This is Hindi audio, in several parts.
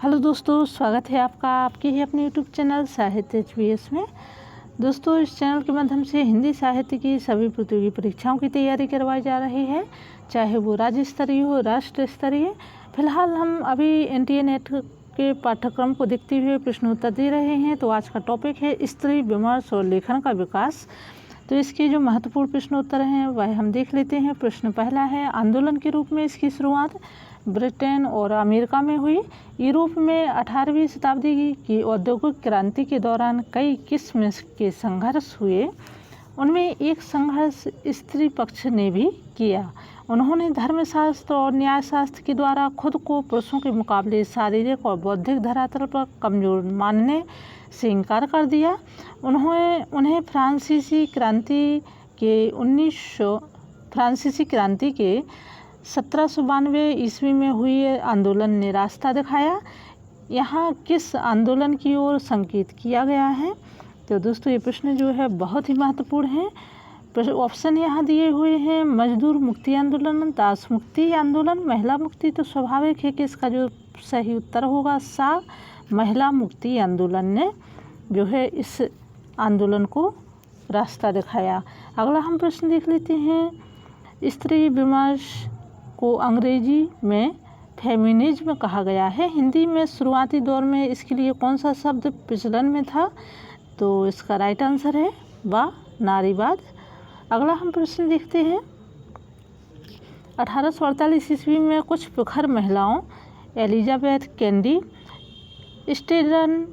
हेलो दोस्तों, स्वागत है आपका आपके ही अपने यूट्यूब चैनल साहित्य HBS में। दोस्तों, इस चैनल के माध्यम से हिंदी साहित्य की सभी प्रतियोगी परीक्षाओं की तैयारी करवाई जा रही है, चाहे वो राज्य स्तरीय हो, राष्ट्र स्तरीय। फिलहाल हम अभी NTA नेट के पाठ्यक्रम को देखते हुए प्रश्नोत्तर दे रहे हैं। तो आज का टॉपिक है स्त्री विमर्श और लेखन का विकास। तो इसके जो महत्वपूर्ण प्रश्नोत्तर हैं वह हम देख लेते हैं। प्रश्न पहला है, आंदोलन के रूप में इसकी शुरुआत ब्रिटेन और अमेरिका में हुई। यूरोप में 18वीं शताब्दी की औद्योगिक क्रांति के दौरान कई किस्म के संघर्ष हुए। उनमें एक संघर्ष स्त्री पक्ष ने भी किया। उन्होंने धर्मशास्त्र और न्यायशास्त्र के द्वारा खुद को पुरुषों के मुकाबले शारीरिक और बौद्धिक धरातल पर कमजोर मानने से इनकार कर दिया। उन्हें फ्रांसीसी क्रांति के 1792 ईस्वी में हुई आंदोलन ने रास्ता दिखाया। यहाँ किस आंदोलन की ओर संकेत किया गया है? तो दोस्तों, ये प्रश्न जो है बहुत ही महत्वपूर्ण है। ऑप्शन यहाँ दिए हुए हैं, मजदूर मुक्ति आंदोलन, दास मुक्ति आंदोलन, महिला मुक्ति। तो स्वाभाविक है कि इसका जो सही उत्तर होगा सा महिला मुक्ति आंदोलन ने जो है इस आंदोलन को रास्ता दिखाया। अगला हम प्रश्न देख लेते हैं, स्त्री विमर्श को अंग्रेजी में फेमिनिज्म कहा गया है। हिंदी में शुरुआती दौर में इसके लिए कौन सा शब्द प्रचलन में था? तो इसका राइट आंसर है नारीवाद। अगला हम प्रश्न देखते हैं, 1848 ईस्वी में कुछ प्रखर महिलाओं एलिजाबेथ कैंडी, स्टेरन,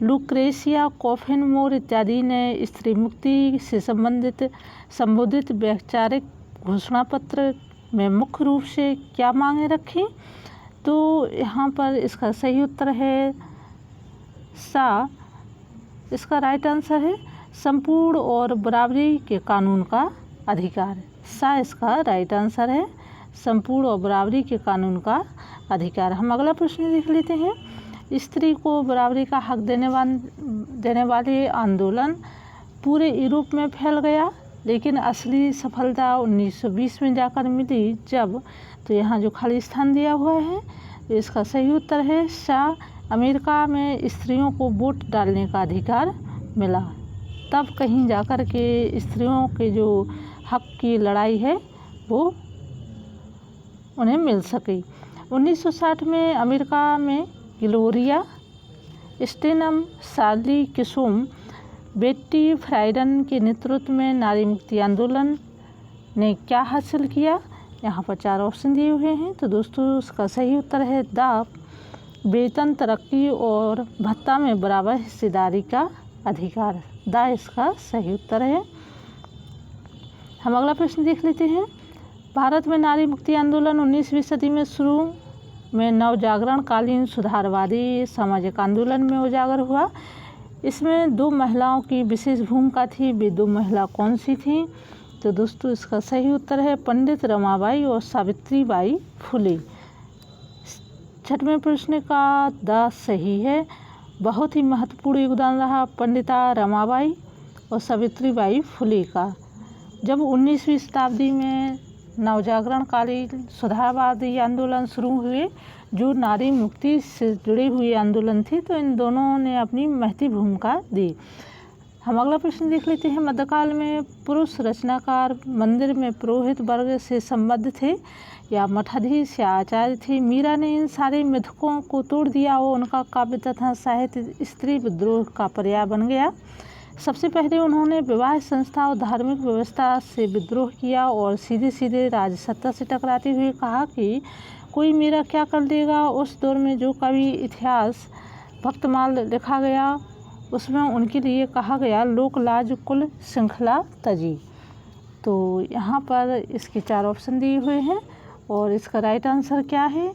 लुक्रेशिया कॉफिन मोर इत्यादि ने स्त्री मुक्ति से संबोधित वैचारिक घोषणा पत्र में मुख्य रूप से क्या मांगे रखी? तो यहाँ पर इसका सही उत्तर है सा। इसका राइट आंसर है संपूर्ण और बराबरी के कानून का अधिकार। सा इसका राइट आंसर है, संपूर्ण और बराबरी के कानून का अधिकार। हम अगला प्रश्न देख लेते हैं, स्त्री को बराबरी का हक देने वाले आंदोलन पूरे यूरोप में फैल गया, लेकिन असली सफलता 1920 में जाकर मिली जब। तो यहाँ जो खाली स्थान दिया हुआ है तो इसका सही उत्तर है सा। अमेरिका में स्त्रियों को वोट डालने का अधिकार मिला, तब कहीं जाकर के स्त्रियों के जो हक की लड़ाई है वो उन्हें मिल सकी। 1960 में अमेरिका में ग्लोरिया स्टेनम, शार्ली किशोम, बेट्टी फ्राइडन के नेतृत्व में नारी मुक्ति आंदोलन ने क्या हासिल किया? यहाँ पर 4 ऑप्शन दिए हुए हैं। तो दोस्तों, इसका सही उत्तर है द वेतन, तरक्की और भत्ता में बराबर हिस्सेदारी का अधिकार। द इसका सही उत्तर है। हम अगला प्रश्न देख लेते हैं, भारत में नारी मुक्ति आंदोलन 19वीं सदी में शुरू में नवजागरण कालीन सुधारवादी सामाजिक आंदोलन में उजागर हुआ। इसमें 2 महिलाओं की विशेष भूमिका थी। वे 2 महिला कौन सी थीं? तो दोस्तों, इसका सही उत्तर है पंडित रमाबाई और सावित्री बाई फुले। 6वें प्रश्न का द सही है। बहुत ही महत्वपूर्ण योगदान रहा पंडिता रमाबाई और सावित्री बाई फुले का। जब 19वीं शताब्दी में नवजागरणकालीन सुधारवादी आंदोलन शुरू हुए जो नारी मुक्ति से जुड़ी हुई आंदोलन थी, तो इन दोनों ने अपनी महती भूमिका दी। हम अगला प्रश्न देख लेते हैं, मध्यकाल में पुरुष रचनाकार मंदिर में पुरोहित वर्ग से संबद्ध थे या मठाधीश या आचार्य थे? मीरा ने इन सारे मिथकों को तोड़ दिया और उनका काव्य तथा साहित्य स्त्री विद्रोह का पर्याय बन गया। सबसे पहले उन्होंने विवाह संस्था और धार्मिक व्यवस्था से विद्रोह किया और सीधे सीधे राजसत्ता से टकराते हुए कहा कि कोई मेरा क्या कर देगा। उस दौर में जो कवि इतिहास भक्तमाल लिखा गया उसमें उनके लिए कहा गया लोक लाज कुल श्रृंखला तजी। तो यहाँ पर इसके 4 ऑप्शन दिए हुए हैं और इसका राइट आंसर क्या है?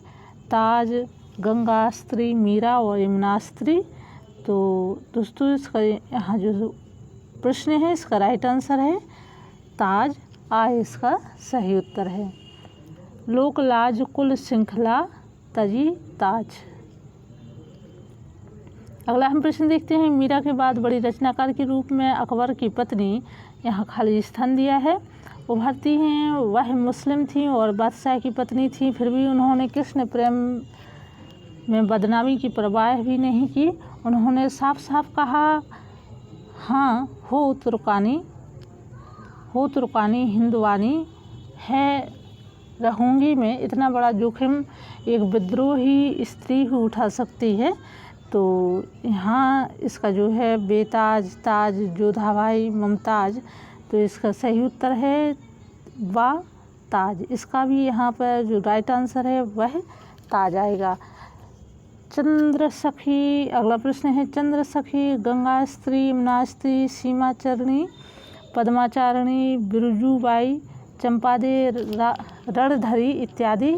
ताज, गंगा स्त्री, मीरा और यमुना स्त्री। तो दोस्तों, इसका यहाँ जो प्रश्न है इसका राइट आंसर है ताज। इसका सही उत्तर है लोक लाज कुल श्रृंखला तजी ताज। अगला हम प्रश्न देखते हैं, मीरा के बाद बड़ी रचनाकार के रूप में अकबर की पत्नी, यहाँ खाली स्थान दिया है, उभरती हैं। वह मुस्लिम थी और बादशाह की पत्नी थी, फिर भी उन्होंने कृष्ण प्रेम में बदनामी की परवाह भी नहीं की। उन्होंने साफ साफ कहा, हाँ हो तुर्कानी हिंदवानी है रहूँगी मैं। इतना बड़ा जोखिम एक विद्रोही स्त्री ही उठा सकती है। तो यहाँ इसका जो है बेताज ताज जोधाबाई मुमताज़, तो इसका सही उत्तर है वा ताज। इसका भी यहाँ पर जो राइट आंसर है वह ताज आएगा। चंद्रसखी, अगला प्रश्न है, चंद्रसखी, गंगास्त्री, यमुनास्त्री, सीमाचरणी, पद्माचारिणी, बिरजूबाई, चंपादे, रणधरी इत्यादि।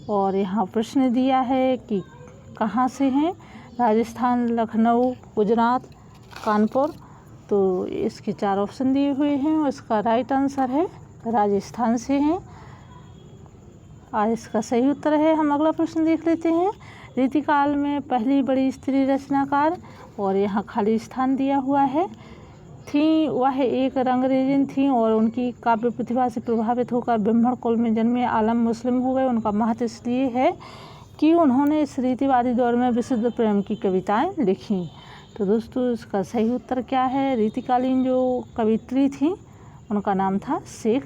और यहाँ प्रश्न दिया है कि कहाँ से हैं, राजस्थान, लखनऊ, गुजरात, कानपुर। तो इसके 4 ऑप्शन दिए हुए हैं और इसका राइट आंसर है राजस्थान से हैं। आज इसका सही उत्तर है। हम अगला प्रश्न देख लेते हैं। रीतिकाल में पहली बड़ी स्त्री रचनाकार, और यहाँ खाली स्थान दिया हुआ है, थी वह एक रंगरेजन थी और उनकी काव्य प्रतिभा से प्रभावित होकर ब्राह्मण कुल में जन्मे आलम मुस्लिम हो गए। उनका महत्व इसलिए है कि उन्होंने इस रीतिवादी दौर में विशुद्ध प्रेम की कविताएं लिखीं। तो दोस्तों इसका सही उत्तर क्या है, रीतिकालीन जो कवित्री थी उनका नाम था शेख,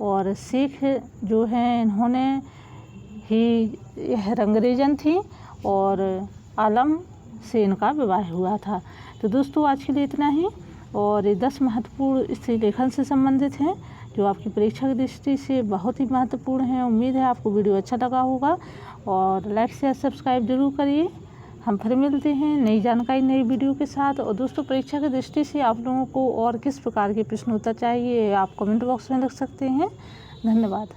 और शेख जो हैं इन्होंने ही यह रंगरेजन थी और आलम से इनका विवाह हुआ था। तो दोस्तों आज के लिए इतना ही, और ये 10 महत्वपूर्ण स्त्री लेखन से संबंधित हैं जो आपकी परीक्षा की दृष्टि से बहुत ही महत्वपूर्ण है। उम्मीद है आपको वीडियो अच्छा लगा होगा, और लाइक शेयर सब्सक्राइब जरूर करिए। हम फिर मिलते हैं नई जानकारी नई वीडियो के साथ। और दोस्तों परीक्षा की दृष्टि से आप लोगों को और किस प्रकार के प्रश्न उत्तर चाहिए आप कमेंट बॉक्स में लिख सकते हैं। धन्यवाद।